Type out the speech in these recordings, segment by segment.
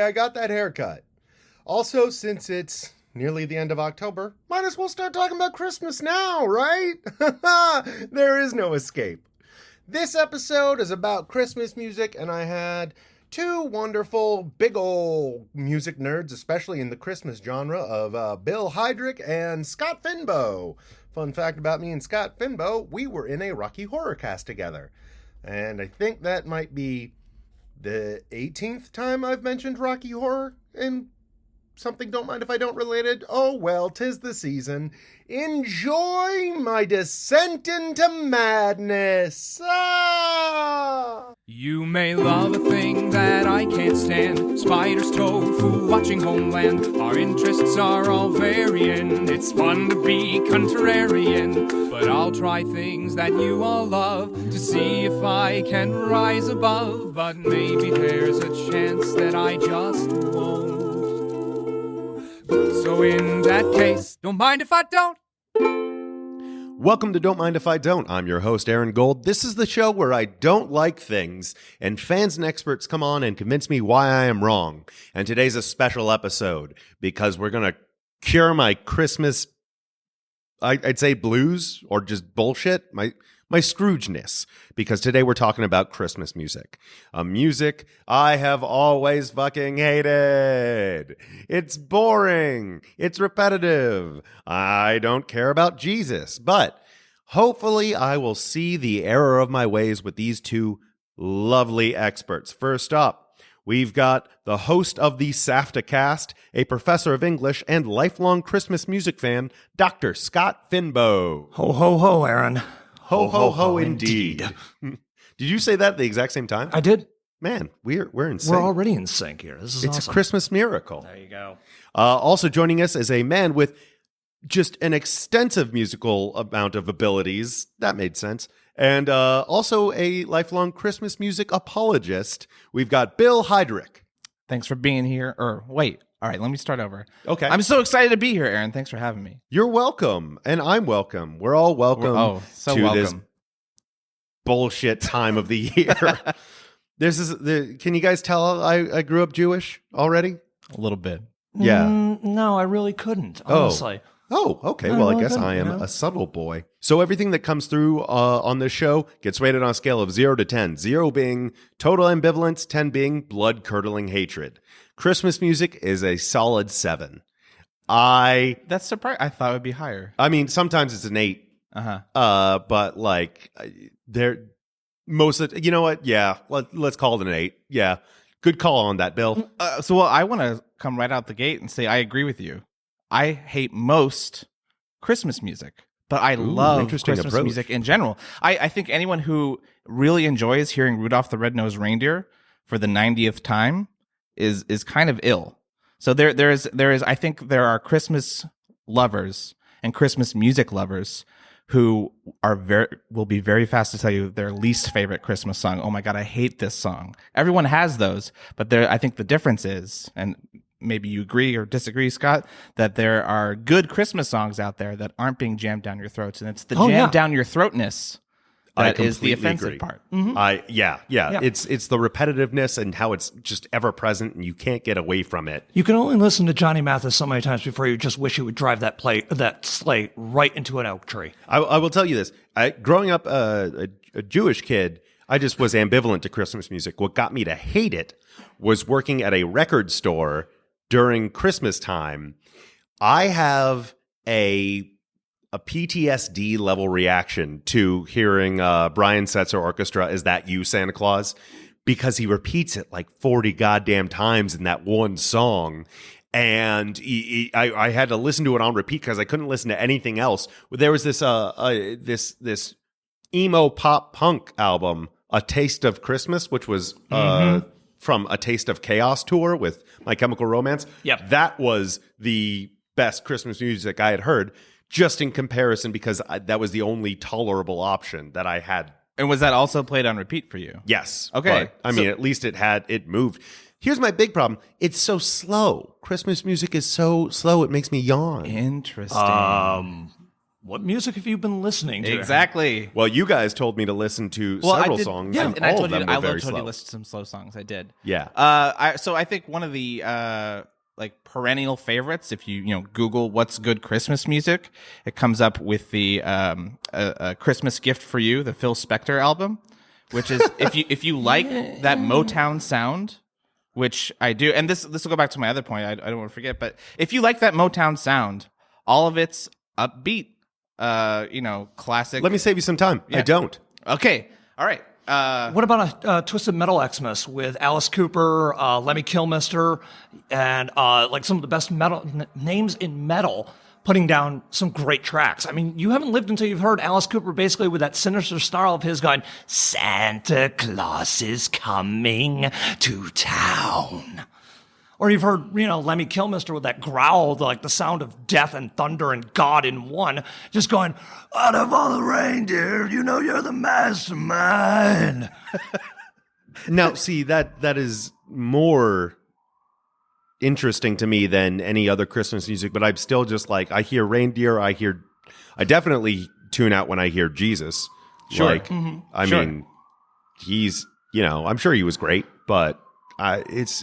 I got that haircut. Also, since it's nearly the end of October, might as well start talking about Christmas now, right? There is no escape. This episode is about Christmas music, and I had two wonderful, big ol' music nerds, especially in the Christmas genre, of Bill Heidrich and Scott Fynboe. Fun fact about me and Scott Fynboe, we were in a Rocky Horror cast together. And I think that might be the 18th time I've mentioned Rocky Horror in something Don't Mind If I Don't Related. Oh well, 'tis the season. Enjoy my descent into madness. Ah! You may love a thing that I can't stand. Spiders, tofu, watching Homeland. Our interests are all varying. It's fun to be contrarian. But I'll try things that you all love to see if I can rise above. But maybe there's a chance that I just won't. So in that case, don't mind if I don't. Welcome to Don't Mind If I Don't. I'm your host, Aaron Gold. This is the show where I don't like things, and fans and experts come on and convince me why I am wrong. And today's a special episode because we're going to cure my Christmas, I'd say blues or just bullshit, my Scroogeness, because today we're talking about Christmas music. A music I have always fucking hated. It's boring. It's repetitive. I don't care about Jesus, but hopefully I will see the error of my ways with these two lovely experts. First up, we've got the host of the SAFTA cast, a professor of English and lifelong Christmas music fan, Dr. Scott Fynboe. Ho, ho, ho, Aaron. Ho, ho, ho, indeed. Did you say that at the exact same time? I did. Man, we're in sync. We're already in sync here. This is It's awesome. a Christmas miracle. There you go. Also joining us is a man with just an extensive musical amount of abilities. That made sense. And also a lifelong Christmas music apologist. We've got Bill Heidrich. Thanks for being here. All right, let me start over. Okay. I'm so excited to be here, Aaron. Thanks for having me. You're welcome. And I'm welcome. We're all welcome to this bullshit time of the year. Can you guys tell I grew up Jewish already? A little bit. Yeah. No, I really couldn't, honestly. Oh, okay. Well, I guess I am a subtle boy. So everything that comes through on this show gets rated on a scale of 0 to 10. 0 being total ambivalence, 10 being blood-curdling hatred. Christmas music is a solid 7. That's surprising. I thought it would be higher. I mean, sometimes it's an 8. But like, you know what? Yeah, let's call it an 8. Yeah, good call on that, Bill. I want to come right out the gate and say I agree with you. I hate most Christmas music, but I love Christmas music in general. I think anyone who really enjoys hearing Rudolph the Red-Nosed Reindeer for the 90th time is kind of ill. So there is I think there are Christmas lovers and Christmas music lovers who will be very fast to tell you their least favorite Christmas song. Oh my God, I hate this song. Everyone has those, but I think the difference is, and maybe you agree or disagree, Scott, that there are good Christmas songs out there that aren't being jammed down your throats, and it's the down your throatness that is the offensive part. Mm-hmm. Yeah. It's the repetitiveness and how it's just ever present, and you can't get away from it. You can only listen to Johnny Mathis so many times before you just wish you would drive that sleigh right into an oak tree. I will tell you this: growing up a Jewish kid, I just was ambivalent to Christmas music. What got me to hate it was working at a record store during Christmas time. I have a PTSD level reaction to hearing Brian Setzer Orchestra, Is That You, Santa Claus? Because he repeats it like 40 goddamn times in that one song. And I had to listen to it on repeat because I couldn't listen to anything else. There was this this emo pop punk album, A Taste of Christmas, which was from A Taste of Chaos tour with My Chemical Romance. Yep. That was the best Christmas music I had heard, just in comparison, because that was the only tolerable option that I had. And was that also played on repeat for you? Yes. Okay. But, I mean, at least it moved. Here's my big problem. It's so slow. Christmas music is so slow, it makes me yawn. Interesting. what music have you been listening to? Exactly. Well, you guys told me to listen to several songs, and I all told of them you, were I very told slow. you to listen to some slow songs. I did. Yeah. So I think one of the like perennial favorites, if you Google what's good Christmas music, it comes up with the a Christmas Gift for You, the Phil Spector album, which is if you like that Motown sound, which I do, and this will go back to my other point. I don't want to forget, but if you like that Motown sound, all of it's upbeat, classic. Let me save you some time. Yeah. I don't. Okay. All right. What about a Twisted Metal Xmas with Alice Cooper, Lemmy Kilmister, and like some of the best metal names in metal, putting down some great tracks. I mean, you haven't lived until you've heard Alice Cooper basically with that sinister style of his going, Santa Claus is coming to town. Or you've heard, Lemmy Kilmister with that growl, like the sound of death and thunder and God in one, just going, out of all the reindeer, you're the mastermind. Now, see, that is more interesting to me than any other Christmas music, but I'm still just like, I hear reindeer, I definitely tune out when I hear Jesus. Sure. Like, I mean, he's, I'm sure he was great, but it's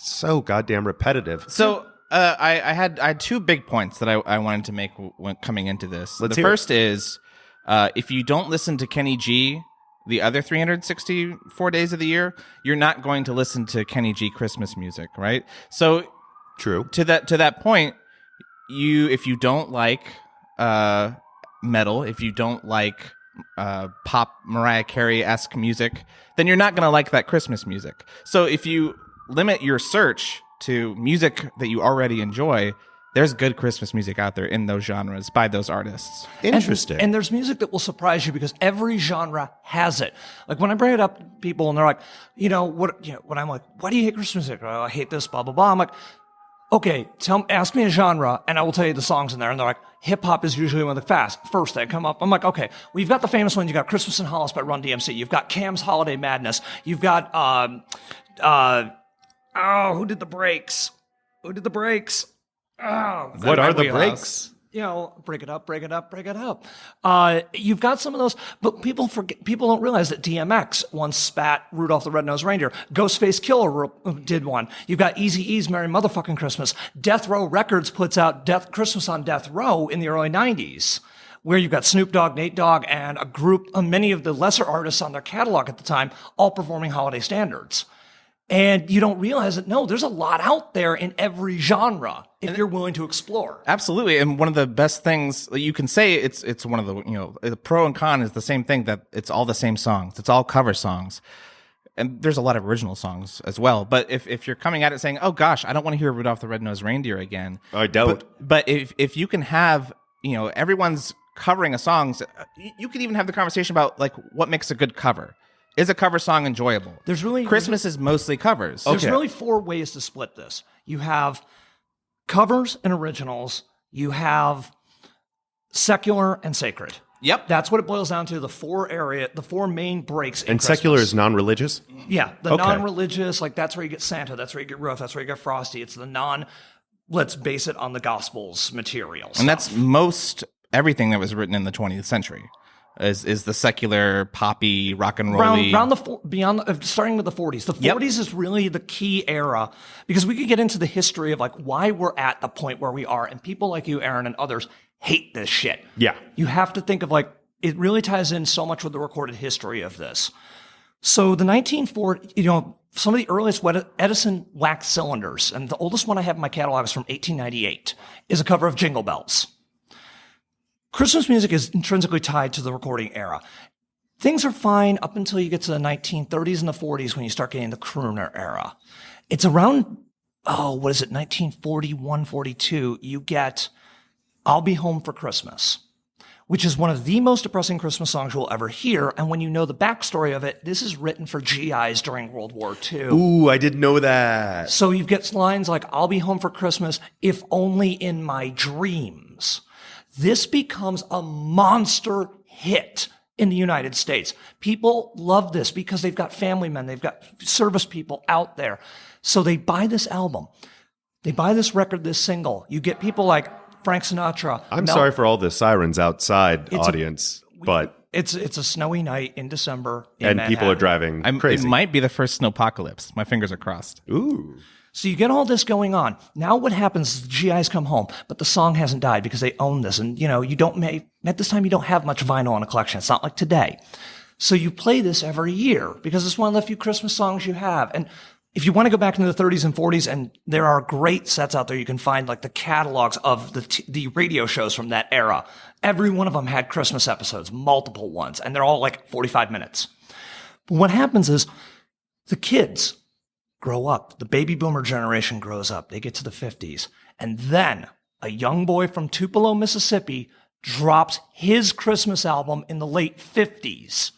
so goddamn repetitive. So I had two big points that I wanted to make when coming into this. The first is if you don't listen to Kenny G the other 364 days of the year, you're not going to listen to Kenny G Christmas music, right? So true. To that point, if you don't like metal, if you don't like pop Mariah Carey-esque music, then you're not going to like that Christmas music. So if you limit your search to music that you already enjoy, there's good Christmas music out there in those genres by those artists. Interesting. And there's music that will surprise you because every genre has it. Like when I bring it up to people and they're like, when I'm like, why do you hate Christmas music? Oh, I hate this, blah, blah, blah. I'm like, okay, ask me a genre and I will tell you the songs in there. And they're like, hip hop is usually one of the first that come up. I'm like, okay, well, you've got the famous ones. You've got Christmas in Hollis by Run DMC. You've got Cam's Holiday Madness. You've got, who did the breaks? Oh, what are the breaks? Break it up, break it up, break it up. You've got some of those, but people don't realize that DMX once spat Rudolph the Red-Nosed Reindeer. Ghostface Killer did one. You've got Eazy-E's Merry Motherfucking Christmas. Death Row Records puts out Christmas on Death Row in the early 90s, where you've got Snoop Dogg, Nate Dogg, and a group of many of the lesser artists on their catalog at the time, all performing holiday standards. And you don't realize that, no, there's a lot out there in every genre if you're willing to explore. Absolutely. And one of the best things you can say, it's one of the pro and con is the same thing, that it's all the same songs. It's all cover songs. And there's a lot of original songs as well. But if you're coming at it saying, oh gosh, I don't want to hear Rudolph the Red-Nosed Reindeer again. I don't. But if you can have, everyone's covering a song, you can even have the conversation about like what makes a good cover. Is a cover song enjoyable? Christmas is mostly covers. There's really 4 ways to split this. You have covers and originals. You have secular and sacred. Yep. That's what it boils down to, the 4 main breaks in And Christmas. secular is non-religious? Yeah, non-religious, like that's where you get Santa, that's where you get Rudolph, that's where you get Frosty. It's the let's base it on the Gospels material. And that's most everything that was written in the 20th century. Is the secular poppy rock and rolly starting with the 40s. The 40s is really the key era because we could get into the history of like why we're at the point where we are, and people like you, Aaron, and others hate this shit. Yeah, you have to think of like it really ties in so much with the recorded history of this. So the 1940s, some of the earliest Edison wax cylinders, and the oldest one I have in my catalog is from 1898, is a cover of Jingle Bells. Christmas music is intrinsically tied to the recording era. Things are fine up until you get to the 1930s and the 40s when you start getting the crooner era. It's around, 1941, 42, you get I'll Be Home for Christmas, which is one of the most depressing Christmas songs you'll ever hear. And when you know the backstory of it, this is written for GIs during World War II. Ooh, I didn't know that. So you get lines like, I'll be home for Christmas, if only in my dreams. This becomes a monster hit in the United States. People love this because they've got family men, they've got service people out there. So they buy this album. They buy this record, this single. You get people like Frank Sinatra. I'm sorry for all the sirens outside, audience, but it's a snowy night in December in and Manhattan. people are driving crazy. It might be the first snowpocalypse. My fingers are crossed. Ooh. So you get all this going on. Now what happens is the GIs come home, but the song hasn't died because they own this. And, you don't at this time, you don't have much vinyl in a collection. It's not like today. So you play this every year because it's one of the few Christmas songs you have. And if you want to go back into the 30s and 40s, and there are great sets out there, you can find like the catalogs of the radio shows from that era. Every one of them had Christmas episodes, multiple ones, and they're all like 45 minutes. But what happens is the kids grow up. The baby boomer generation grows up. They get to the 50s. And then a young boy from Tupelo, Mississippi drops his Christmas album in the late 50s.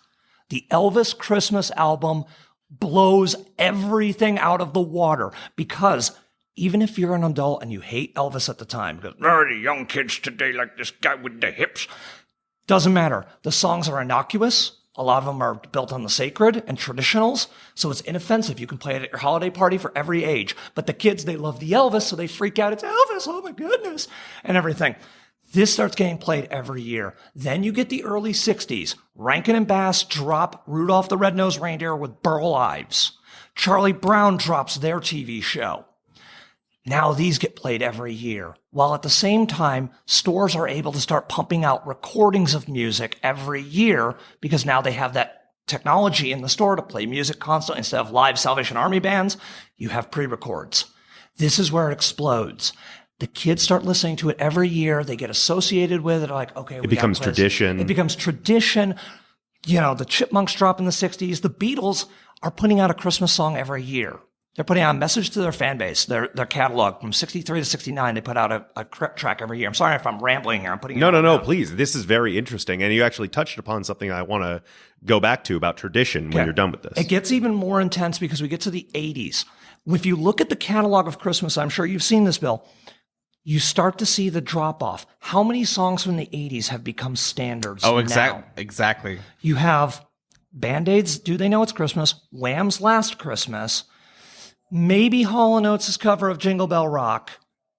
The Elvis Christmas album blows everything out of the water because even if you're an adult and you hate Elvis at the time, because the young kids today like this guy with the hips, doesn't matter. The songs are innocuous. A lot of them are built on the sacred and traditionals, so it's inoffensive. You can play it at your holiday party for every age. But the kids, they love the Elvis, so they freak out. It's Elvis, oh my goodness, and everything. This starts getting played every year. Then you get the early 60s. Rankin and Bass drop Rudolph the Red-Nosed Reindeer with Burl Ives. Charlie Brown drops their TV show. Now these get played every year, while at the same time, stores are able to start pumping out recordings of music every year because now they have that technology in the store to play music constantly. Instead of live Salvation Army bands, you have pre-records. This is where it explodes. The kids start listening to it every year. They get associated with it. Like, okay, it becomes tradition. It becomes tradition. The Chipmunks drop in the 60s. The Beatles are putting out a Christmas song every year. They're putting out a message to their fan base, their catalog from 63 to 69. They put out a track every year. I'm sorry if I'm rambling here. I'm putting No, please. This is very interesting. And you actually touched upon something I want to go back to about tradition when you're done with this. It gets even more intense because we get to the 80s. If you look at the catalog of Christmas, I'm sure you've seen this, Bill, you start to see the drop-off. How many songs from the 80s have become standards now? Exactly. You have Band-Aids, Do They Know It's Christmas? Wham's Last Christmas. Maybe Hall & Oates' cover of Jingle Bell Rock.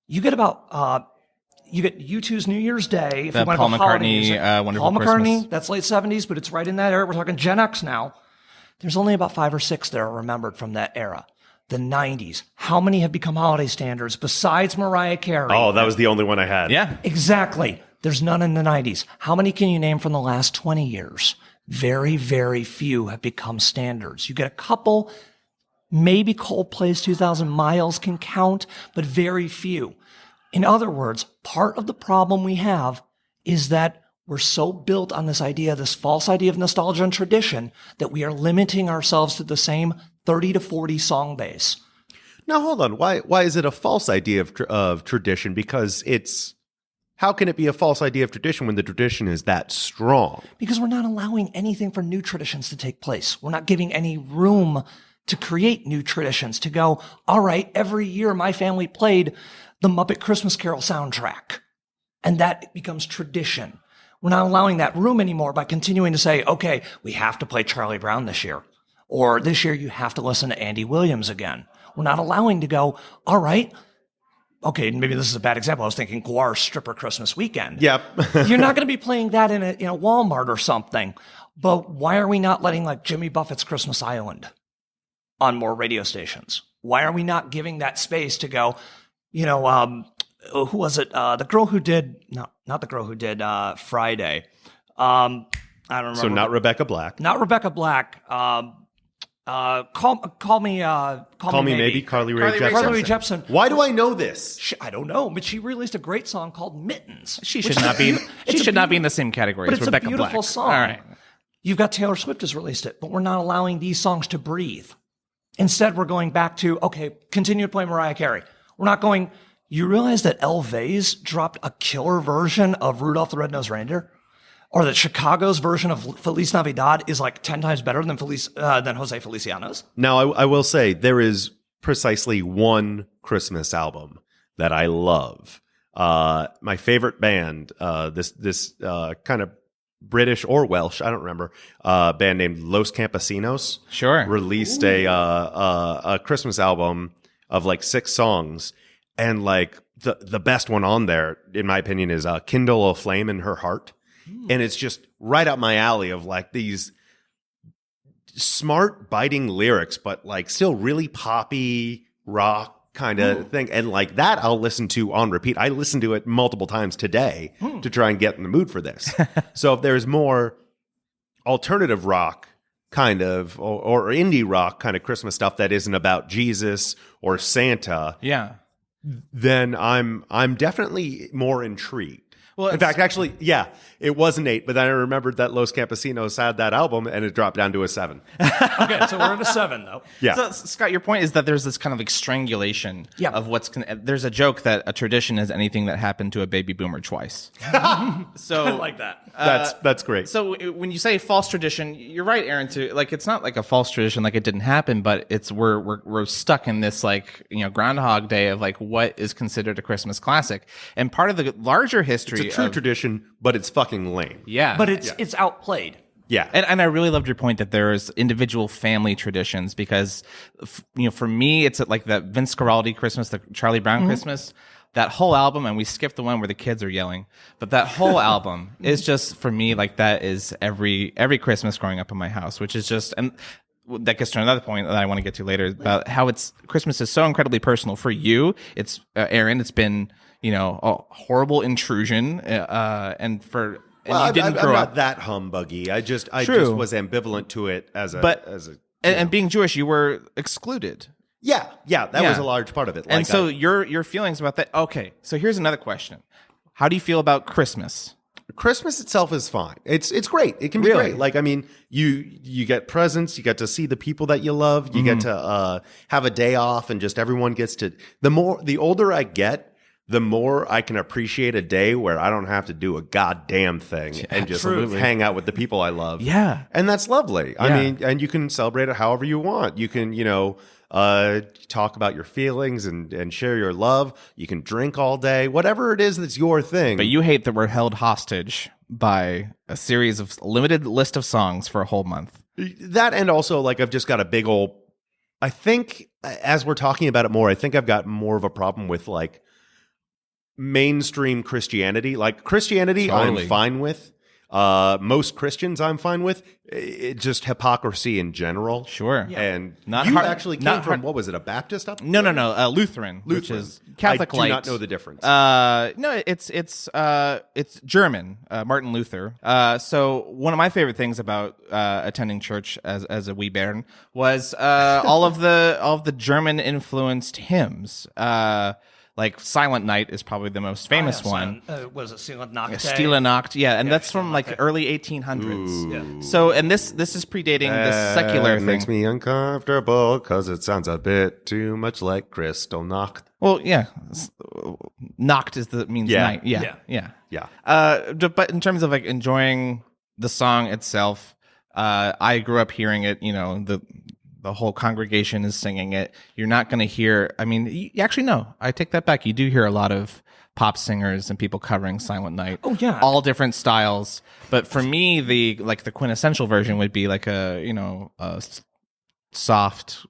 You get you get U2's New Year's Day. If you want Paul to go McCartney, Wonderful Paul McCartney, Christmas. that's late 70s, but it's right in that era. We're talking Gen X now. There's only about 5 or 6 that are remembered from that era. The 90s. How many have become holiday standards besides Mariah Carey? Oh, that was the only one I had. Yeah. Exactly. There's none in the 90s. How many can you name from the last 20 years? Very, very few have become standards. You get a couple. Maybe Coldplay's 2,000 Miles can count, but very few. In other words, part of the problem we have is that we're so built on this idea, this false idea of nostalgia and tradition, that we are limiting ourselves to the same 30 to 40 song base. Now, hold on. Why is it a false idea of tradition? Because how can it be a false idea of tradition when the tradition is that strong? Because we're not allowing anything for new traditions to take place. We're not giving any room to create new traditions, to go, all right, every year my family played the Muppet Christmas Carol soundtrack. And that becomes tradition. We're not allowing that room anymore by continuing to say, okay, we have to play Charlie Brown this year. Or this year you have to listen to Andy Williams again. We're not allowing to go, all right, okay, maybe this is a bad example. I was thinking Guar's Stripper Christmas Weekend. Yep. You're not going to be playing that in a Walmart or something. But why are we not letting like Jimmy Buffett's Christmas Island on more radio stations? Why are we not giving that space to go, who was it? The girl who did, not the girl who did Friday. I don't remember. So not Rebecca Black. Not Rebecca Black. Call me maybe. Carly Rae Jepsen. Carly Rae Jepsen. Why do I know this? I don't know, but she released a great song called Mittens. She should not be. She should not be in the same category as Rebecca Black. But it's a beautiful song. All right. You've got Taylor Swift has released it, but we're not allowing these songs to breathe. Instead, we're going back to, okay, continue to play Mariah Carey. We're not going, you realize that Elvis dropped a killer version of Rudolph the Red-Nosed Reindeer? Or that Chicago's version of Feliz Navidad is like 10 times better than Jose Feliciano's? Now, I will say there is precisely one Christmas album that I love. My favorite band, this kind of British or Welsh, I don't remember, band named Los Campesinos. Sure. Released a Christmas album of like 6 songs. And like the best one on there, in my opinion, is Kindle a Flame in Her Heart. And it's just right up my alley of like these smart, biting lyrics, but like still really poppy rock kind of thing. And like that I'll listen to on repeat. I listened to it multiple times today to try and get in the mood for this. So if there's more alternative rock kind of or indie rock kind of Christmas stuff that isn't about Jesus or Santa, then I'm definitely more intrigued. Well, in fact, actually, yeah, it was an 8, but then I remembered that Los Campesinos had that album, and it dropped down to a 7. Okay, so we're at a 7, though. Yeah. So, Scott, your point is that there's this kind of like strangulation of what's... There's a joke that a tradition is anything that happened to a baby boomer twice. So I like that. That's great. So when you say false tradition, you're right, Aaron. It's not like a false tradition, like it didn't happen, but it's we're stuck in this like Groundhog Day of like what is considered a Christmas classic, and part of the larger history. It's a true tradition, but it's fucking lame. Yeah, but it's outplayed. Yeah, and I really loved your point that there's individual family traditions because for me it's like that Vince Guaraldi Christmas, the Charlie Brown Christmas. That whole album, and we skipped the one where the kids are yelling, but that whole album is just, for me, like that is every Christmas growing up in my house, which is just, and that gets to another point that I want to get to later about how Christmas is so incredibly personal for you. It's, Aaron, it's been, a horrible intrusion, and you didn't grow I'm up not that humbuggy. I just was ambivalent to it and being Jewish, you were excluded. Yeah, that was a large part of it. And so your feelings about that. Okay, so here's another question: how do you feel about Christmas? Christmas itself is fine. It's great. It can be great. Like, I mean, you get presents, you get to see the people that you love, you get to have a day off, and just everyone gets to. The older I get, the more I can appreciate a day where I don't have to do a goddamn thing and just hang out with the people I love. Yeah, and that's lovely. I mean, and you can celebrate it however you want. You can, talk about your feelings and share your love. You can drink all day, whatever it is that's your thing. But you hate that we're held hostage by a series of limited list of songs for a whole month. That, and also like I've just got a big old, I think as we're talking about it more, I think I've got more of a problem with like mainstream Christianity. Like Christianity, totally. I'm fine with. Most Christians I'm fine with. It's just hypocrisy in general. Sure. Yeah. And not you hard, actually came from, what was it, a Baptist up? No, Lutheran, which is Catholic light. I do not know the difference. No, it's German, Martin Luther. So one of my favorite things about attending church as a wee bairn was all of the German influenced hymns. Like Silent Night is probably the most famous one. Was it Stille Nacht? Stille Nacht, yeah, and that's from like early 1800s. Yeah. So, and this is predating the secular thing. Makes me uncomfortable because it sounds a bit too much like Crystal Nacht. Well, yeah, Nacht means night. Yeah. But in terms of like enjoying the song itself, I grew up hearing it. The whole congregation is singing it. You're not going to hear, actually, no, I take that back. You do hear a lot of pop singers and people covering Silent Night. Oh, yeah. All different styles. But for me, the quintessential version would be like a soft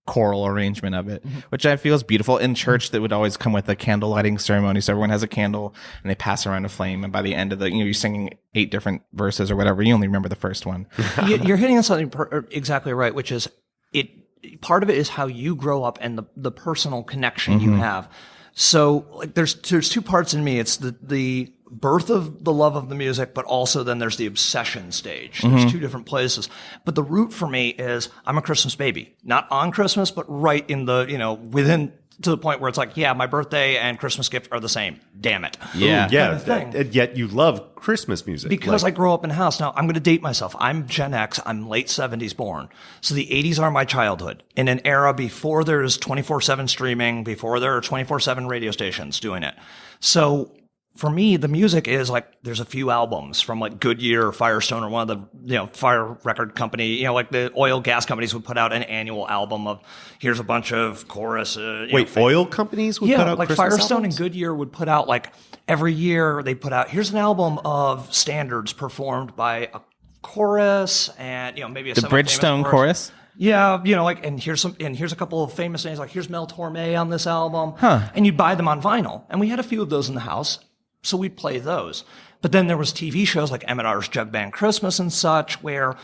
choral arrangement of it, which I feel is beautiful. In church, that would always come with a candle lighting ceremony. So everyone has a candle and they pass around a flame. And by the end of you're singing 8 different verses or whatever. You only remember the first one. You're hitting on something exactly right, which is, part of it is how you grow up and the personal connection you have. So like there's 2 parts in me. It's the birth of the love of the music, but also then there's the obsession stage. There's 2 different places. But the root for me is I'm a Christmas baby, not on Christmas, but right in the, within, to the point where it's like, yeah, my birthday and Christmas gift are the same. Damn it. Yeah. Yet you love Christmas music. Because I grew up in a house. Now, I'm going to date myself. I'm Gen X. I'm late 70s born. So the 80s are my childhood. In an era before there's 24/7 streaming, before there are 24/7 radio stations doing it. So for me, the music is like, there's a few albums from like Goodyear or Firestone or one of the, fire record company, like the oil gas companies would put out an annual album of, here's a bunch of chorus. Oil companies would put out like Christmas Firestone albums? and Goodyear would put out like every year they put out, here's an album of standards performed by a chorus and, maybe a the Bridgestone chorus. Yeah, like, and here's a couple of famous names, like here's Mel Torme on this album. Huh. And you'd buy them on vinyl. And we had a few of those in the house, so we'd play those. But then there was TV shows like M&R's Jug Band Christmas and such, where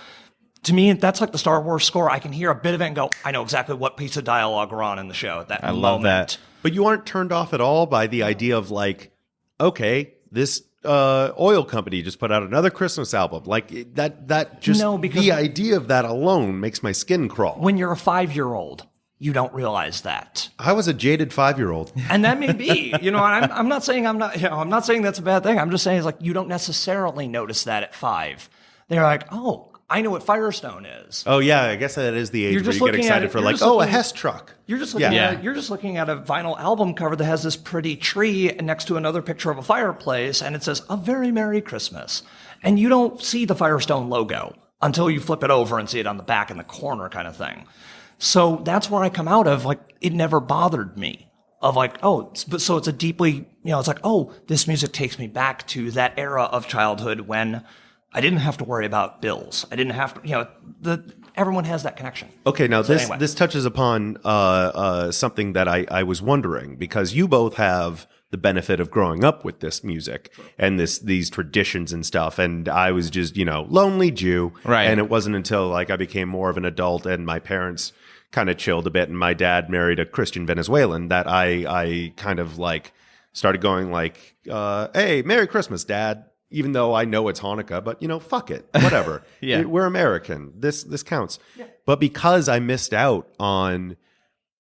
to me, that's like the Star Wars score. I can hear a bit of it and go, I know exactly what piece of dialogue we're on in the show at that moment. Love that. But you aren't turned off at all by the idea of like, okay, this oil company just put out another Christmas album. Like that just, no, because the idea of that alone makes my skin crawl. When you're a 5-year-old, you don't realize that. I was a jaded 5-year-old. And that may be, I'm not saying I'm not saying that's a bad thing. I'm just saying it's like you don't necessarily notice that at 5. They're like, oh, I know what Firestone is. Oh yeah, I guess that is the age where you get excited for like, a Hess truck. You're just looking at a vinyl album cover that has this pretty tree next to another picture of a fireplace, and it says "A Very Merry Christmas," and you don't see the Firestone logo until you flip it over and see it on the back in the corner, kind of thing. So that's where I come out of. Like, it never bothered me. Of like, so it's a deeply, it's like, oh, this music takes me back to that era of childhood when I didn't have to worry about bills. I didn't have to, everyone has that connection. Okay, now So this touches upon something that I was wondering, because you both have the benefit of growing up with this music and these traditions and stuff, and I was just lonely Jew, right? And it wasn't until like I became more of an adult and my parents kind of chilled a bit, and my dad married a Christian Venezuelan, that I kind of like started going like, "Hey, Merry Christmas, Dad." Even though I know it's Hanukkah, but fuck it, whatever. Yeah. We're American. This counts. Yeah. But because I missed out on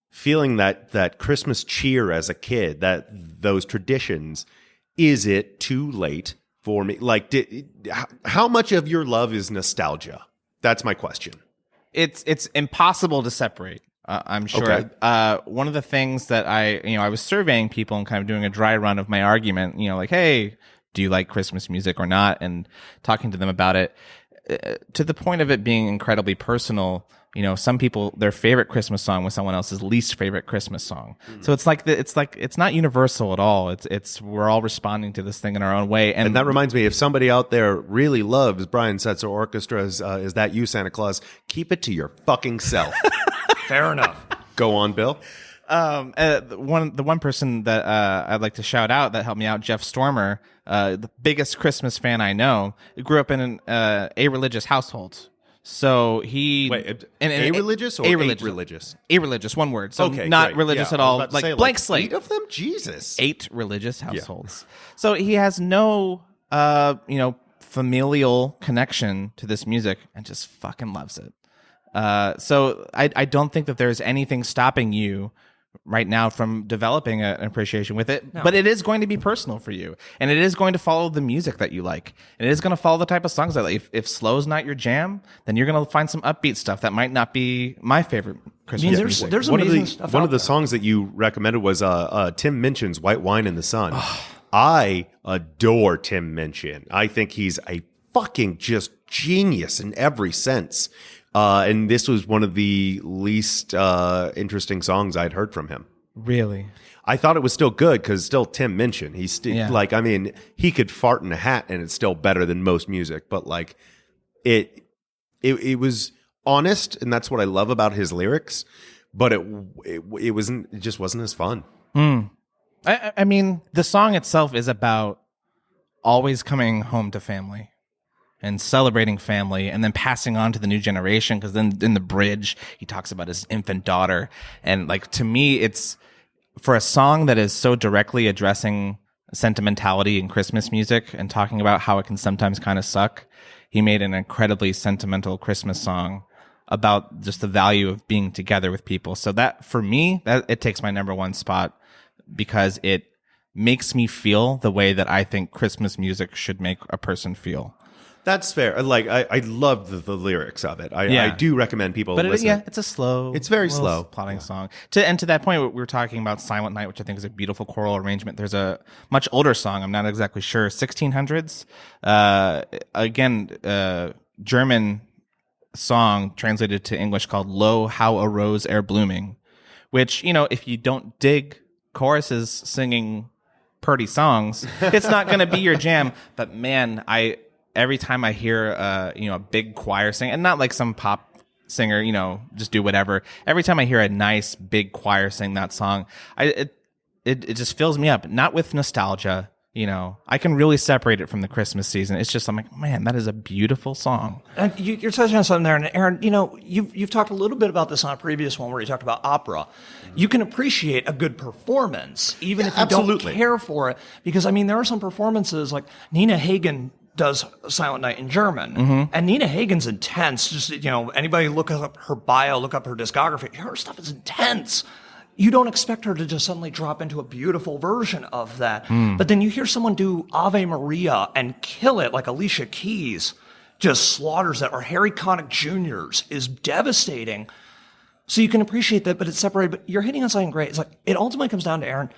feeling that Christmas cheer as a kid, that those traditions, is it too late for me? Like, how much of your love is nostalgia? That's my question. It's impossible to separate. I'm sure. Okay. One of the things that I was surveying people and kind of doing a dry run of my argument. Like, hey, do you like Christmas music or not? And talking to them about it, to the point of it being incredibly personal. Some people, their favorite Christmas song was someone else's least favorite Christmas song. So it's not universal at all. It's we're all responding to this thing in our own way. And that reminds me, if somebody out there really loves Brian Setzer Orchestra's "Is That You, Santa Claus?" keep it to your fucking self. Fair enough. Go on, Bill. The one person that I'd like to shout out that helped me out, Jeff Stormer, the biggest Christmas fan I know, grew up in an a-religious household. So he religious or a-religious? A-religious, one word. So okay, not great. religious Yeah, at all. like Blank slate. 8 of them? Jesus. 8 religious households. Yeah. So he has no familial connection to this music and just fucking loves it. So I don't think that there's anything stopping you right now from developing an appreciation with it, but it is going to be personal for you, and it is going to follow the music that you like, and it is going to follow the type of songs that if slow's not your jam, then you're going to find some upbeat stuff that might not be my favorite Christmas music. There's amazing stuff. One of the songs that you recommended was Tim Minchin's "White Wine in the Sun." I adore Tim Minchin. I think he's a fucking just genius in every sense. And this was one of the least interesting songs I'd heard from him. Really? I thought it was still good because still Tim Minchin. He's still he could fart in a hat and it's still better than most music. But like it was honest, and that's what I love about his lyrics. But it just wasn't as fun. I mean, the song itself is about always coming home to family and celebrating family, and then passing on to the new generation. Because then in the bridge, he talks about his infant daughter. And like, to me, it's for a song that is so directly addressing sentimentality in Christmas music and talking about how it can sometimes kind of suck. He made an incredibly sentimental Christmas song about just the value of being together with people. So that, for me, that it takes my number one spot, because it makes me feel the way that I think Christmas music should make a person feel. That's fair. Like I love the lyrics of it. I do recommend people listen. It's a slow. It's very slow plotting song. To that point, we were talking about "Silent Night," which I think is a beautiful choral arrangement. There's a much older song. I'm not exactly sure. 1600s. German song translated to English called "Lo, how a rose ere blooming," which, if you don't dig choruses singing purty songs, it's not going to be your jam. But man, every time I hear a big choir sing, and not like some pop singer, just do whatever. Every time I hear a nice big choir sing that song, it just fills me up. Not with nostalgia. I can really separate it from the Christmas season. It's just, I'm like, man, that is a beautiful song. And you're touching on something there. And Aaron, you've talked a little bit about this on a previous one where you talked about opera. You can appreciate a good performance, even if you don't care for it. Because, there are some performances, like Nina Hagen does Silent Night in German. Mm-hmm. And Nina Hagen's intense. Just, anybody look up her bio, look up her discography. Her stuff is intense. You don't expect her to just suddenly drop into a beautiful version of that. But then you hear someone do Ave Maria and kill it, like Alicia Keys just slaughters it, or Harry Connick Jr.'s is devastating. So you can appreciate that, but it's separated. But you're hitting on something great. It's like, it ultimately comes down to, Aaron,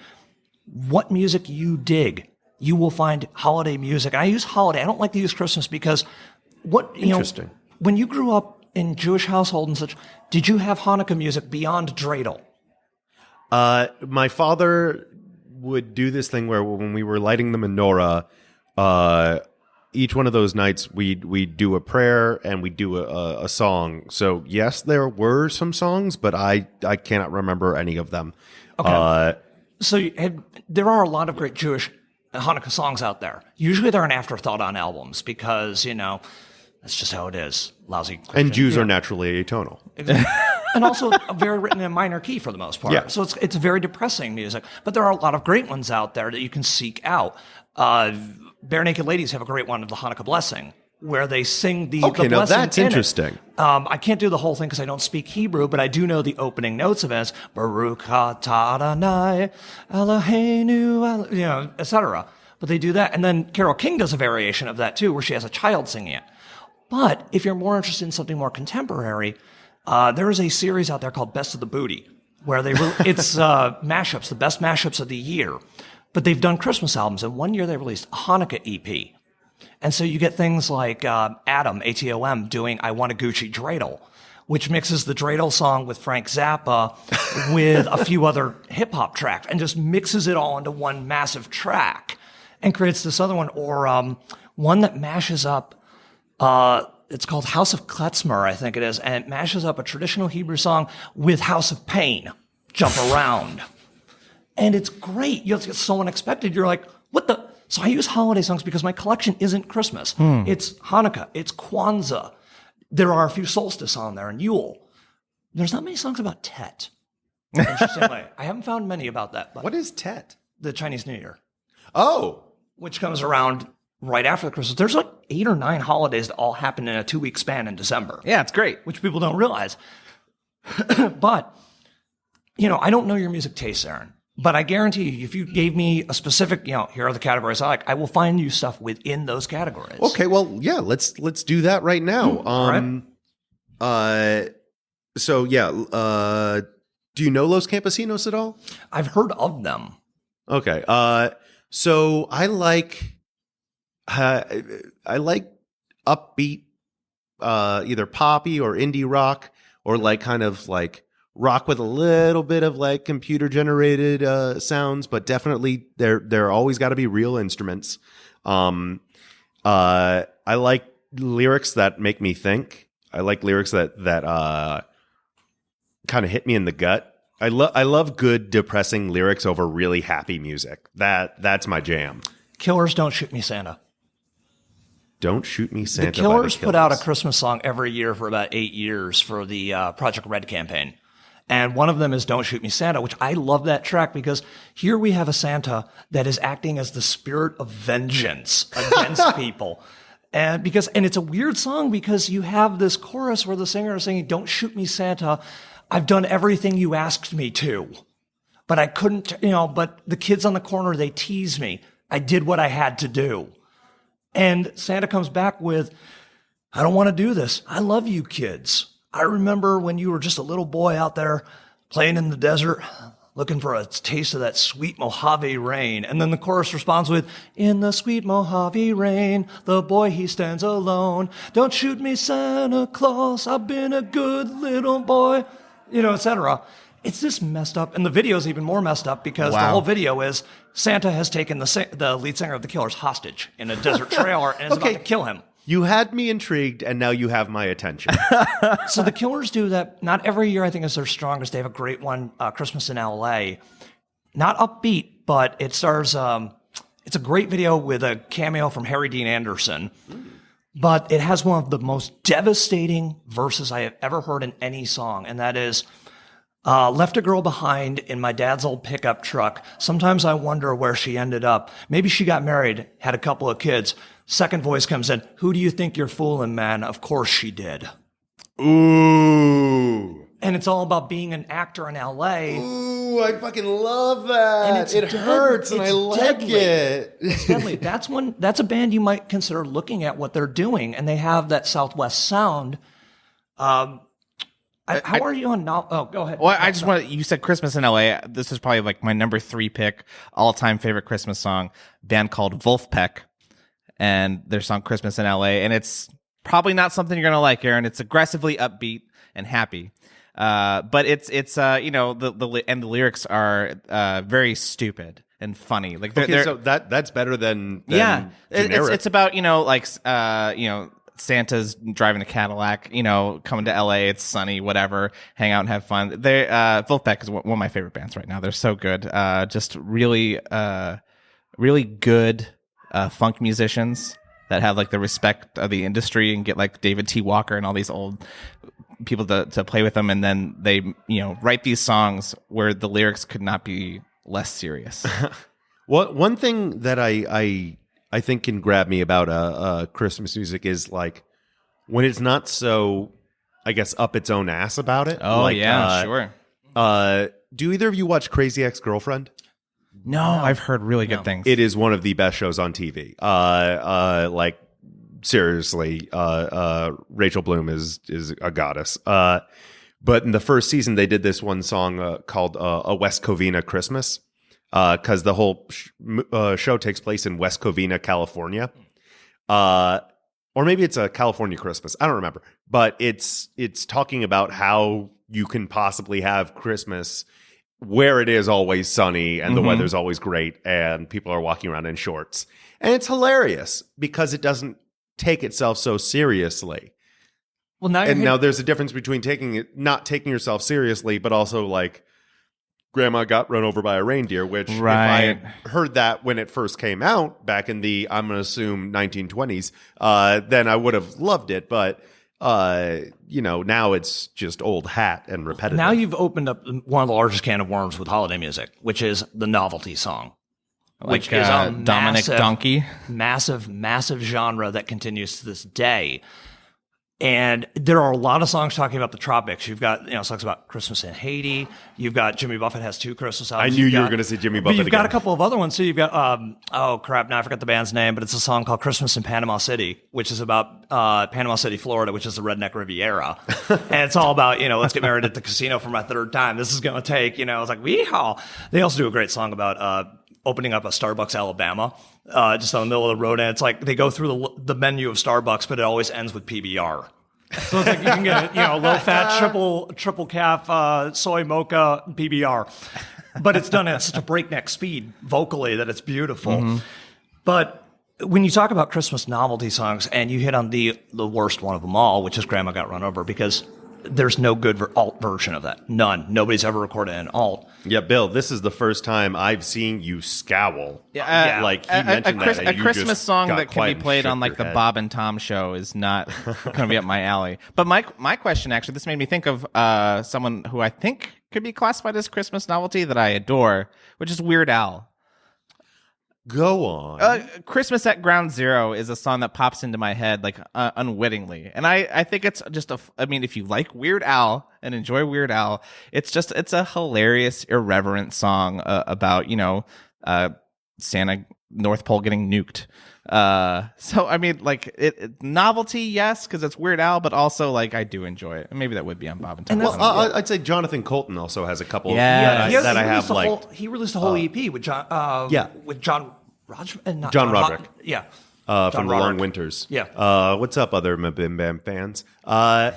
what music you dig. You will find holiday music. And I use holiday. I don't like to use Christmas because Interesting. When you grew up in Jewish household and such, did you have Hanukkah music beyond dreidel? My father would do this thing where when we were lighting the menorah, each one of those nights we'd do a prayer and we'd do a song. So yes, there were some songs, but I cannot remember any of them. Okay. There are a lot of great Jewish Hanukkah songs out there. Usually they're an afterthought on albums because, that's just how it is. Lousy Christian. And Jews are naturally atonal. And also very written in a minor key for the most part. Yeah. So it's very depressing music. But there are a lot of great ones out there that you can seek out. Bare Naked Ladies have a great one of the Hanukkah Blessing, where they sing the blessing. Okay, now that's interesting. I can't do the whole thing because I don't speak Hebrew, but I do know the opening notes of it. It's Baruch atah Adonai Eloheinu, etc. But they do that. And then Carole King does a variation of that too, where she has a child singing it. But if you're more interested in something more contemporary, there is a series out there called Best of the Booty, where it's mashups, the best mashups of the year. But they've done Christmas albums, and one year they released a Hanukkah EP. And so you get things like Adam, ATOM, doing I Want a Gucci Dreidel, which mixes the dreidel song with Frank Zappa with a few other hip-hop tracks and just mixes it all into one massive track and creates this other one. Or one that mashes up... it's called House of Klezmer, I think it is, and it mashes up a traditional Hebrew song with House of Pain, Jump Around. And it's great. It's so unexpected. You're like, what the? So I use holiday songs because my collection isn't Christmas. It's Hanukkah. It's Kwanzaa. There are a few solstice on there and Yule. There's not many songs about Tet. Interestingly. I haven't found many about that. But what is Tet? The Chinese New Year. Oh. Which comes around right after the Christmas. There's like 8 or 9 holidays that all happen in a 2-week span in December. Yeah, it's great. Which people don't realize. But, I don't know your music tastes, Aaron. But I guarantee you, if you gave me a specific, here are the categories I like, I will find you stuff within those categories. Okay, well, yeah, let's do that right now. All right. So yeah, do you know Los Campesinos at all? I've heard of them. Okay. So I like upbeat, either poppy or indie rock, or like kind of like rock with a little bit of like computer generated sounds, but definitely there always got to be real instruments. I like lyrics that make me think. I like lyrics that kind of hit me in the gut. I love good depressing lyrics over really happy music. That's my jam. Killers, Don't Shoot Me Santa. Don't Shoot Me Santa. The Killers put out a Christmas song every year for about 8 years for the Project Red campaign. And one of them is Don't Shoot Me Santa, which I love that track because here we have a Santa that is acting as the spirit of vengeance against people. And it's a weird song because you have this chorus where the singer is singing, "Don't shoot me, Santa. I've done everything you asked me to, but I couldn't, but the kids on the corner, they tease me. I did what I had to do." And Santa comes back with, "I don't want to do this. I love you kids. I remember when you were just a little boy out there playing in the desert, looking for a taste of that sweet Mojave rain." And then the chorus responds with, "In the sweet Mojave rain, the boy he stands alone. Don't shoot me, Santa Claus. I've been a good little boy," etc. It's just messed up. And the video is even more messed up because the whole video is Santa has taken the lead singer of the Killers hostage in a desert trailer and is about to kill him. You had me intrigued, and now you have my attention. So the Killers do that. Not every year, I think, is their strongest. They have a great one, Christmas in L.A. Not upbeat, but it stars. It's a great video with a cameo from Harry Dean Anderson. But it has one of the most devastating verses I have ever heard in any song, and that is, left a girl behind in my dad's old pickup truck. Sometimes I wonder where she ended up. Maybe she got married, had a couple of kids. Second voice comes in, who do you think you're fooling, man? Of course she did. Ooh. And it's all about being an actor in L.A. Ooh, I fucking love that. And it's it hurts, and I like it. It's deadly. That's a band you might consider looking at what they're doing, and they have that Southwest sound. How are you on now? Oh, go ahead. Well, I just want you said Christmas in LA. This is probably like my number 3 pick, all-time favorite Christmas song, band called Wolfpack, and their song Christmas in LA. And it's probably not something you're going to like, Aaron. It's aggressively upbeat and happy. But it's you know, the lyrics are very stupid and funny. Like they're so that's better than yeah. generic. It's about, you know, like you know, Santa's driving a Cadillac, you know, coming to LA, it's sunny, whatever, hang out and have fun. They Wolfpack is one of my favorite bands right now. They're so good. Just really good funk musicians that have like the respect of the industry and get like David T. Walker and all these old people to play with them, and then they, you know, write these songs where the lyrics could not be less serious. One thing that I think can grab me about Christmas music is like when it's not so, I guess, up its own ass about it. Oh, like, yeah, sure. Do either of you watch Crazy Ex-Girlfriend? No, I've heard really good things. It is one of the best shows on TV. Like seriously, Rachel Bloom is a goddess. But in the first season, they did this one song called "A West Covina Christmas," because the whole show takes place in West Covina, California, or maybe it's a California Christmas. I don't remember, but it's talking about how you can possibly have Christmas where it is always sunny and the weather's always great and people are walking around in shorts. And it's hilarious because it doesn't take itself so seriously. Well, now there's a difference between not taking yourself seriously, but also like Grandma got run over by a reindeer, which if I had heard that when it first came out back in the, I'm going to assume 1920s, then I would have loved it. But you know, now it's just old hat and repetitive. Now you've opened up one of the largest can of worms with holiday music, which is the novelty song, which is a Dominic Donkey, massive genre that continues to this day. And there are a lot of songs talking about the tropics. You've got, you know, songs about Christmas in Haiti. You've got Jimmy Buffett has 2 Christmas albums. I knew you were going to say Jimmy Buffett. You've got a couple of other ones too. You've got oh crap, now I forgot the band's name, but it's a song called Christmas in Panama City, which is about Panama City, Florida, which is the redneck Riviera, and it's all about, you know, let's get married at the casino for my 3rd time. This is going to take, you know, it's like weehaw. They also do a great song about opening up a Starbucks, Alabama, just on the middle of the road, and it's like they go through the menu of Starbucks, but it always ends with PBR. So it's like you can get, you know, low fat, triple calf, soy mocha PBR, but it's done at such a breakneck speed vocally that it's beautiful. But when you talk about Christmas novelty songs, and you hit on the worst one of them all, which is "Grandma Got Run Over," because there's no good alt version of that. None. Nobody's ever recorded an alt. Yeah, Bill, this is the first time I've seen you scowl. Yeah. Like he mentioned that. A Christmas song that can be played on like the Bob and Tom show is not going to be up my alley. But my question, actually, this made me think of someone who I think could be classified as Christmas novelty that I adore, which is Weird Al. Go on. Christmas at Ground Zero is a song that pops into my head like unwittingly. And I think it's just I mean, if you like Weird Al and enjoy Weird Al, it's a hilarious, irreverent song about, you know, Santa North Pole getting nuked. So I mean, like it novelty, yes, because it's Weird Al, but also like I do enjoy it. And maybe that would be on Bob and Tom. Well, I'd say Jonathan Colton also has a couple that I have liked. He released a whole EP with John Rodgman, John Roderick. Yeah. From the Long Winters. Yeah. What's up, other Bim Bam fans? Merry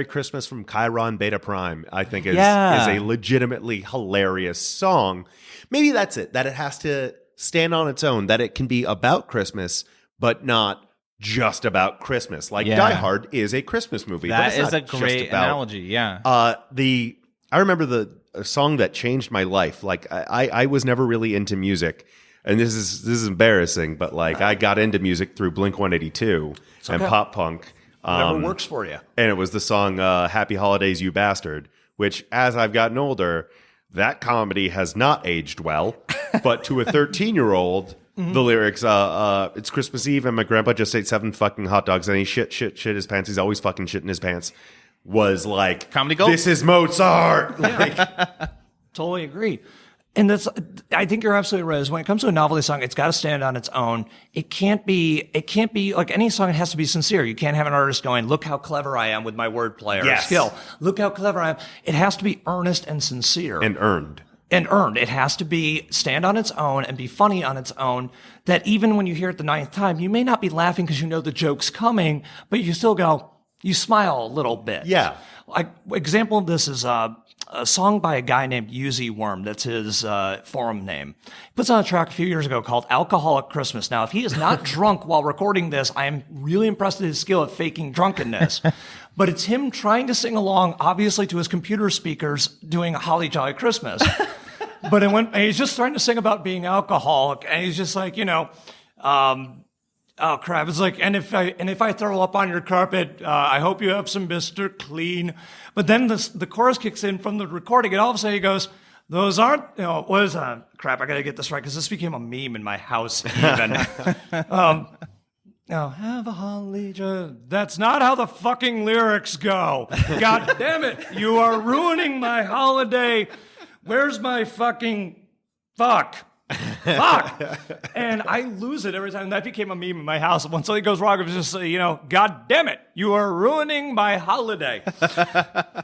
Christmas from Chiron Beta Prime, I think is a legitimately hilarious song. Maybe that's it, that it has to stand on its own, that it can be about Christmas, but not just about Christmas. Like Yeah. Die Hard is a Christmas movie. but That it's is not a great just about, analogy. Yeah. I remember the song that changed my life. Like I was never really into music, and this is embarrassing, but like I got into music through Blink 182 and pop punk. Whatever works for you. And it was the song "Happy Holidays, You Bastard," which, as I've gotten older, that comedy has not aged well. But to a 13-year-old, the lyrics, it's Christmas Eve and my grandpa just ate 7 fucking hot dogs and he shit his pants. He's always fucking shitting his pants. Was like, comedy gold. This is Mozart. Like, Totally agree. And I think you're absolutely right. Is when it comes to a novelty song, it's got to stand on its own. It can't be like any song. It has to be sincere. You can't have an artist going, "Look how clever I am with my wordplay or skill. Look how clever I am." It has to be earnest and sincere and earned. It has to be stand on its own and be funny on its own. That even when you hear it the 9th time, you may not be laughing because you know the joke's coming, but you still go, you smile a little bit. Yeah. Like example of this is a song by a guy named Uzi Worm. That's his forum name. He puts on a track a few years ago called Alcoholic Christmas. Now, if he is not drunk while recording this, I am really impressed with his skill at faking drunkenness. But it's him trying to sing along, obviously, to his computer speakers doing a Holly Jolly Christmas. But and he's just starting to sing about being alcoholic, and he's just like, oh crap! It's like, and if I throw up on your carpet, I hope you have some Mr. Clean. But then the chorus kicks in from the recording, and all of a sudden he goes, "Those aren't, crap! I gotta get this right because this became a meme in my house even." Now have a holly jolly. That's not how the fucking lyrics go. God damn it! You are ruining my holiday. Where's my fucking fuck? Fuck! And I lose it every time. That became a meme in my house. When something goes wrong, it was just, God damn it, you are ruining my holiday.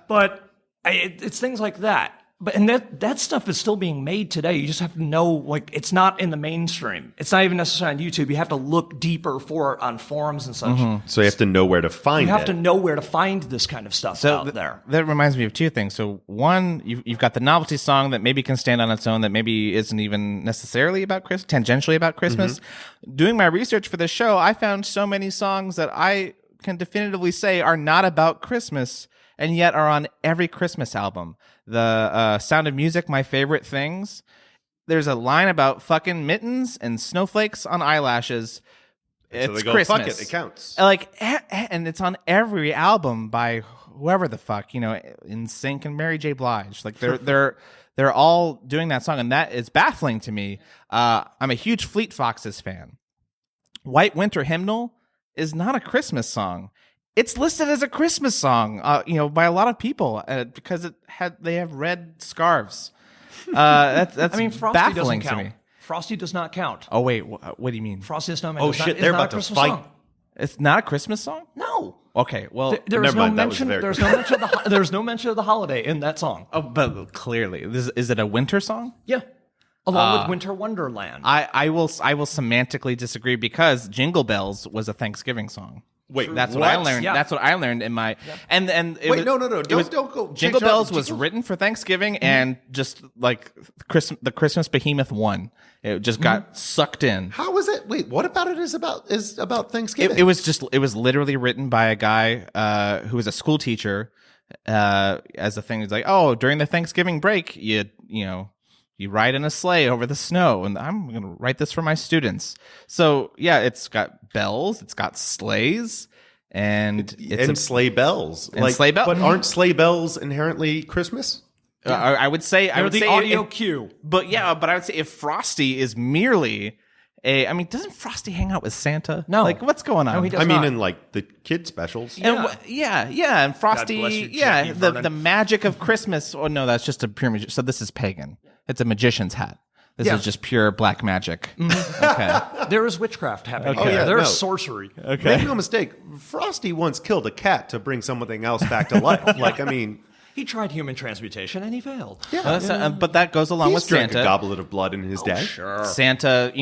But it's things like that. And that stuff is still being made today. You just have to know, like, it's not in the mainstream. It's not even necessarily on YouTube. You have to look deeper for it on forums and such. Mm-hmm. So you have to know where to find it. You have to know where to find this kind of stuff out there. That reminds me of two things. So one, you've got the novelty song that maybe can stand on its own, that maybe isn't even necessarily about Christmas, tangentially about Christmas. Mm-hmm. Doing my research for this show, I found so many songs that I can definitively say are not about Christmas and yet are on every Christmas album. The Sound of Music, My Favorite Things. There's a line about fucking mittens and snowflakes on eyelashes. It's so they go, Christmas. Fuck it counts. And it's on every album by whoever the fuck, NSYNC and Mary J. Blige. Like they're all doing that song, and that is baffling to me. I'm a huge Fleet Foxes fan. White Winter Hymnal is not a Christmas song. It's listed as a Christmas song, by a lot of people because they have red scarves. That's Frosty baffling doesn't count. to me. Frosty does not count. Oh wait, what do you mean? Frosty the Snowman. Oh is shit, not, they're is not about a Christmas to fight. Song. It's not a Christmas song? No. Okay, well, There's never mind, that was very there's no mention of the holiday in that song. oh, but clearly, is it a winter song? Yeah. Along with Winter Wonderland. I will semantically disagree because Jingle Bells was a Thanksgiving song. Wait, that's what I what? learned. Yeah. That's what I learned in my and it Wait, was, no. it was- Don't go. Jingle Bells was written for Thanksgiving, and just like the Christmas behemoth won. It just got sucked in. How is it? Wait, what about it is about Thanksgiving? It was literally written by a guy who was a school teacher as a thing. It's like, oh, during the Thanksgiving break, you ride in a sleigh over the snow, and I'm going to write this for my students. So yeah, it's got bells, it's got sleighs, and sleigh bells. And sleigh bells. But aren't sleigh bells inherently Christmas? I would say They're the audio cue. But I would say if Frosty is merely doesn't Frosty hang out with Santa? No. Like, what's going on? No, he does I mean, not. in like the kid specials. And and Frosty, God bless you, Jackie Vernon. the magic of Christmas. Oh no, that's just a pure magic. So this is pagan. It's a magician's hat. This is just pure black magic. Mm-hmm. Okay. There is witchcraft happening. Okay. There. There's No. sorcery. Okay. Make no mistake, Frosty once killed a cat to bring something else back to life. He tried human transmutation and he failed. But that goes along with he's drank Santa. a goblet of blood in his day. Sure. Santa,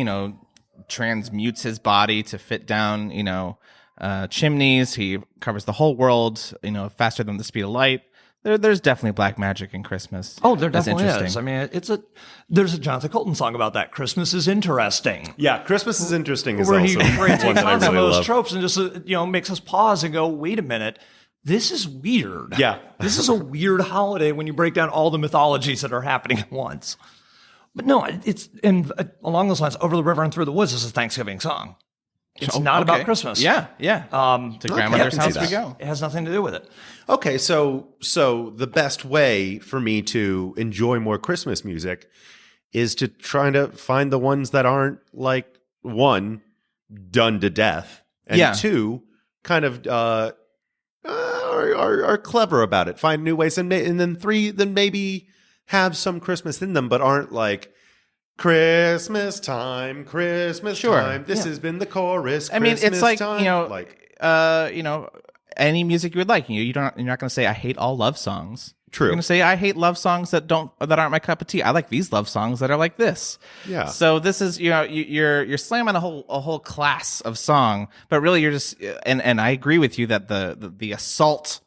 transmutes his body to fit down, chimneys. He covers the whole world, faster than the speed of light. There's definitely black magic in Christmas. Oh, there That's definitely interesting. is. I mean, there's a Jonathan Colton song about that. Christmas is interesting. Yeah, Christmas is interesting is Where also where he one takes that I on some really of those love. tropes and just makes us pause and go, wait a minute, this is weird. Yeah. This is a weird holiday when you break down all the mythologies that are happening at once. But no, it's along those lines. Over the River and Through the Woods is a Thanksgiving song. It's not about Christmas. Yeah. To grandmother's I can house see we that. go. It has nothing to do with it. Okay, so the best way for me to enjoy more Christmas music is to try to find the ones that aren't like, one, done to death, and two, kind of are clever about it, find new ways, and then three, then maybe have some Christmas in them, but aren't like Christmas time. This has been the chorus. I mean, it's Christmas like time. any music you would like. You're not going to say I hate all love songs. True. You're going to say I hate love songs that aren't my cup of tea. I like these love songs that are like this. Yeah. So this is you're slamming a whole class of song, but really you're just and I agree with you that the assault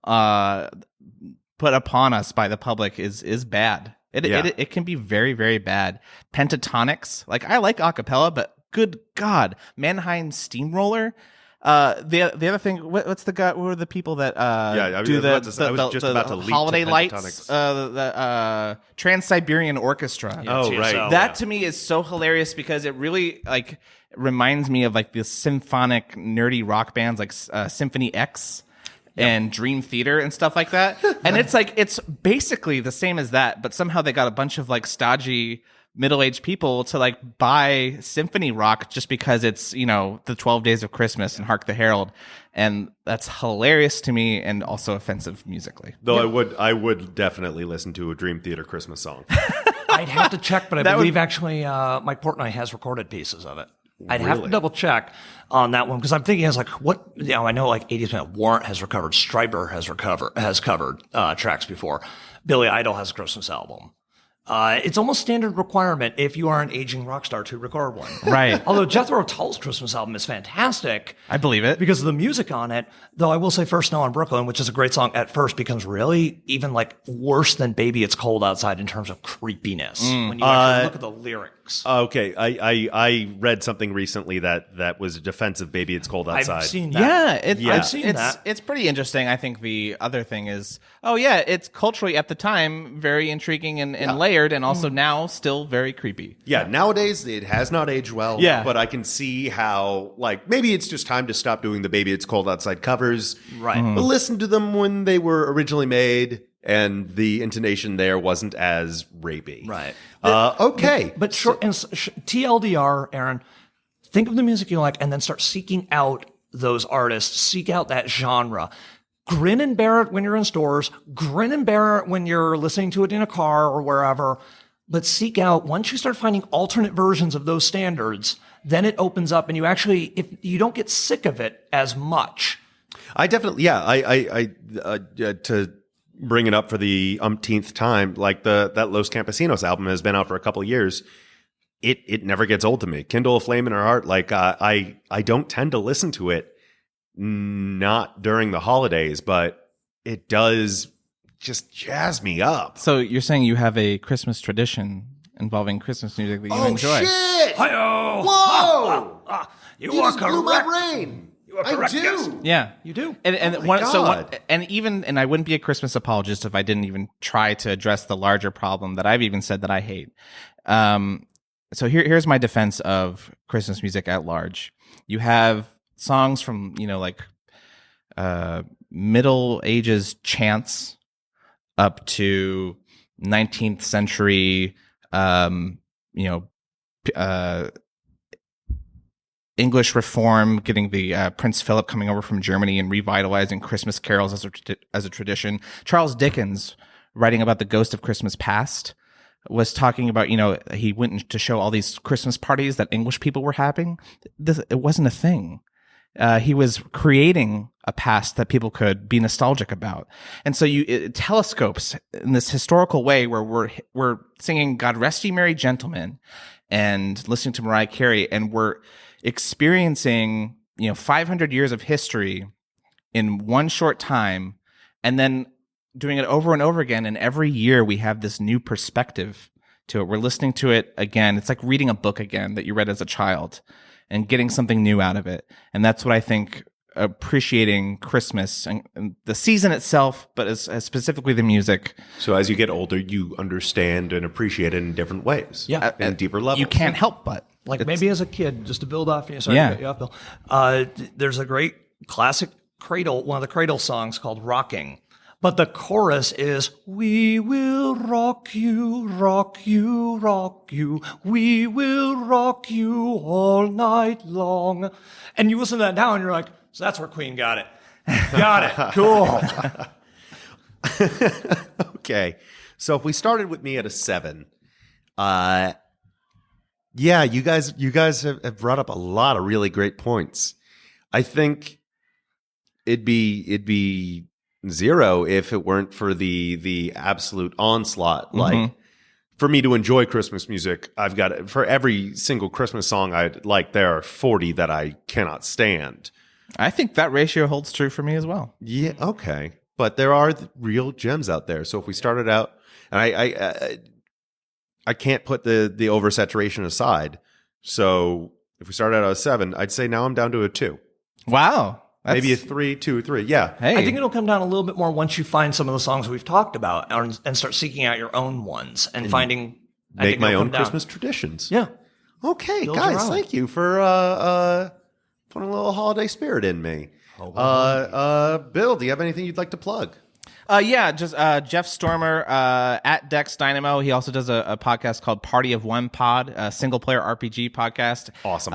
put upon us by the public is bad. It can be very, very bad. Pentatonics, like I like a cappella, but good God, Mannheim Steamroller. The other thing, what's the guy? What are the people that do the holiday lights? The Trans-Siberian Orchestra. Oh, right. That to me is so hilarious because it really like reminds me of like the symphonic nerdy rock bands like Symphony X. And Dream Theater and stuff like that. And it's basically the same as that, but somehow they got a bunch of like stodgy middle-aged people to like buy symphony rock just because it's, the 12 Days of Christmas and Hark the Herald. And that's hilarious to me and also offensive musically. Though I would definitely listen to a Dream Theater Christmas song. I'd have to check, but I believe actually Mike Portnoy has recorded pieces of it. I'd have to double check on that one because I'm thinking, I know like 80% Warrant has recovered, Stryper has covered tracks before. Billy Idol has a Christmas album. It's almost standard requirement if you are an aging rock star to record one. Right. Although Jethro Tull's Christmas album is fantastic. I believe it. Because of the music on it. Though I will say First Snow on Brooklyn, which is a great song, at first becomes really even like worse than Baby It's Cold Outside in terms of creepiness. When you actually look at the lyrics. Okay. I read something recently that was a defense of Baby It's Cold Outside. I've seen that. I've seen that. It's pretty interesting. I think the other thing is, it's culturally at the time very intriguing and layered, and also now still very creepy. Yeah, nowadays it has not aged well. Yeah. But I can see how, like, maybe it's just time to stop doing the Baby It's Cold Outside covers. Right. But listen to them when they were originally made, and the intonation there wasn't as rapey. Right. Okay. But TLDR, Aaron, think of the music you like and then start seeking out those artists, seek out that genre. Grin and bear it when you're in stores, grin and bear it when you're listening to it in a car or wherever. But seek out, once you start finding alternate versions of those standards, then it opens up and you actually, if you don't get sick of it as much. I definitely, to bring it up for the umpteenth time, like that Los Campesinos album has been out for a couple of years. It never gets old to me. Kindle a Flame in Her Heart. Like I don't tend to listen to it, not during the holidays, but it does just jazz me up. So you're saying you have a Christmas tradition involving Christmas music that you enjoy? Shit! Hi-yo! Whoa! You You are just blew my correct. brain. You are correct, I do. yes. Yeah, You do. And Oh my God. and I wouldn't be a Christmas apologist if I didn't even try to address the larger problem that I've even said that I hate. So here's my defense of Christmas music at large. You have songs from Middle Ages chants up to 19th century, English reform, getting the Prince Philip coming over from Germany and revitalizing Christmas carols as a tradition. Charles Dickens, writing about the ghost of Christmas past, was talking about, he went to show all these Christmas parties that English people were having. It wasn't a thing. He was creating a past that people could be nostalgic about. And so it telescopes in this historical way where we're singing God Rest Ye Merry Gentlemen and listening to Mariah Carey, and we're experiencing 500 years of history in one short time, and then doing it over and over again, and every year we have this new perspective to it. We're listening to it again. It's like reading a book again that you read as a child and getting something new out of it. And that's what I think appreciating Christmas and the season itself, but as specifically the music. So as you get older, you understand and appreciate it in different ways. Yeah. In deeper levels. You can't help but. Like maybe as a kid, just to build off you. Sorry to cut you off, Bill. There's a great classic Cradle, one of the Cradle songs called Rocking. But the chorus is, we will rock you, rock you, rock you. We will rock you all night long. And you listen to that now and you're like, so that's where Queen got it. Got it. Cool. Okay. So if we started with me at a 7, yeah, you guys have brought up a lot of really great points. I think it'd be 0 if it weren't for the absolute onslaught. Mm-hmm. Like, for me to enjoy Christmas music, I've got, for every single Christmas song I like, there are 40 that I cannot stand. I think that ratio holds true for me as well. Yeah, okay. But there are real gems out there. So if we started out, and I can't put the oversaturation aside. So if we started out at a 7, I'd say now I'm down to a 2. Wow. Maybe a 3, 2, 3. Yeah. Hey. I think it'll come down a little bit more once you find some of the songs we've talked about and start seeking out your own ones and finding. Make my own Christmas traditions. Yeah. Okay, Build guys, your own. thank you for putting a little holiday spirit in me. Bill, do you have anything you'd like to plug? Just Jeff Stormer at Dex Dynamo. He also does a podcast called Party of One Pod, a single-player RPG podcast. Awesome.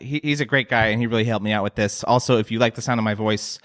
He's a great guy, and he really helped me out with this. Also, if you like the sound of my voice,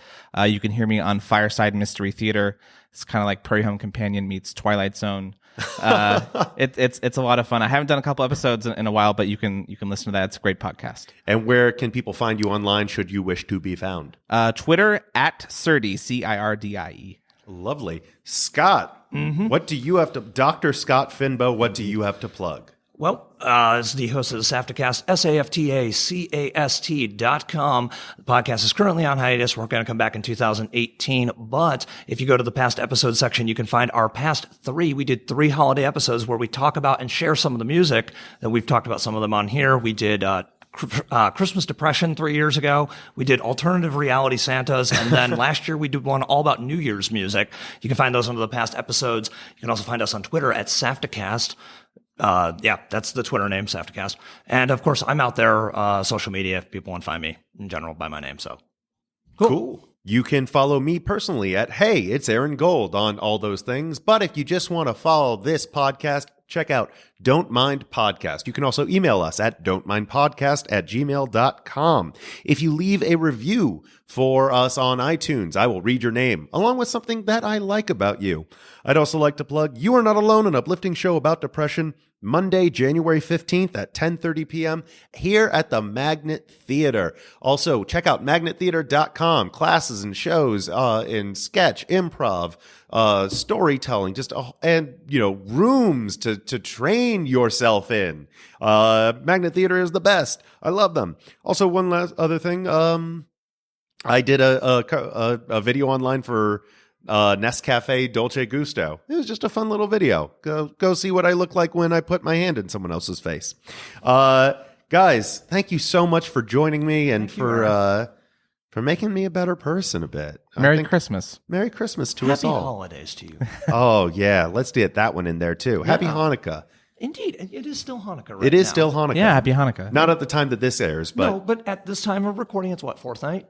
you can hear me on Fireside Mystery Theater. It's kind of like Prairie Home Companion meets Twilight Zone. It's a lot of fun. I haven't done a couple episodes in a while, but you can listen to that. It's a great podcast. And where can people find you online should you wish to be found? Twitter at Cirdie, Cirdie. Lovely. Scott, what do you have to, Dr. Scott Fynboe, what do you have to plug? Well, as the host of the SAFTAcast, SAFTACAST.com. The podcast is currently on hiatus. We're going to come back in 2018. But if you go to the past episode section, you can find our past 3. We did 3 holiday episodes where we talk about and share some of the music that we've talked about some of them on here. We did Christmas Depression 3 years ago. We did Alternative Reality Santas. And then last year we did one all about New Year's music. You can find those under the past episodes. You can also find us on Twitter at SAFTAcast. That's the Twitter name, SAFTAcast. And of course, I'm out there, social media, if people want to find me in general by my name. So Cool. You can follow me personally at Hey, it's Aaron Gold on all those things. But if you just want to follow this podcast, check out Don't Mind Podcast. You can also email us at don'tmindpodcast@gmail.com. If you leave a review for us on iTunes, I will read your name, along with something that I like about you. I'd also like to plug You Are Not Alone, an uplifting show about depression, Monday, January 15th at 10:30 p.m. here at the Magnet Theater. Also, check out magnettheater.com, classes and shows in sketch, improv, storytelling, rooms to train yourself in. Magnet Theater is the best. I love them. Also, one last other thing. I did a video online for Nescafe Dolce Gusto. It was just a fun little video. Go see what I look like when I put my hand in someone else's face. Guys, thank you so much for joining me and for making me a better person a bit. Merry Christmas. Merry Christmas to us all. Happy holidays to you. Oh, yeah. Let's get that one in there, too. Happy Hanukkah. Indeed. It is still Hanukkah right now. It is still Hanukkah. Yeah, happy Hanukkah. Not at the time that this airs, but... No, but at this time of recording, it's what, 4th night?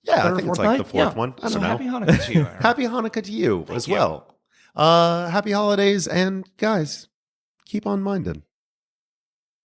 Yeah, I think it's like the 4th one. I don't know. Happy Hanukkah to you, Aaron. Happy Hanukkah to you as well. Happy holidays, and guys, keep on minding.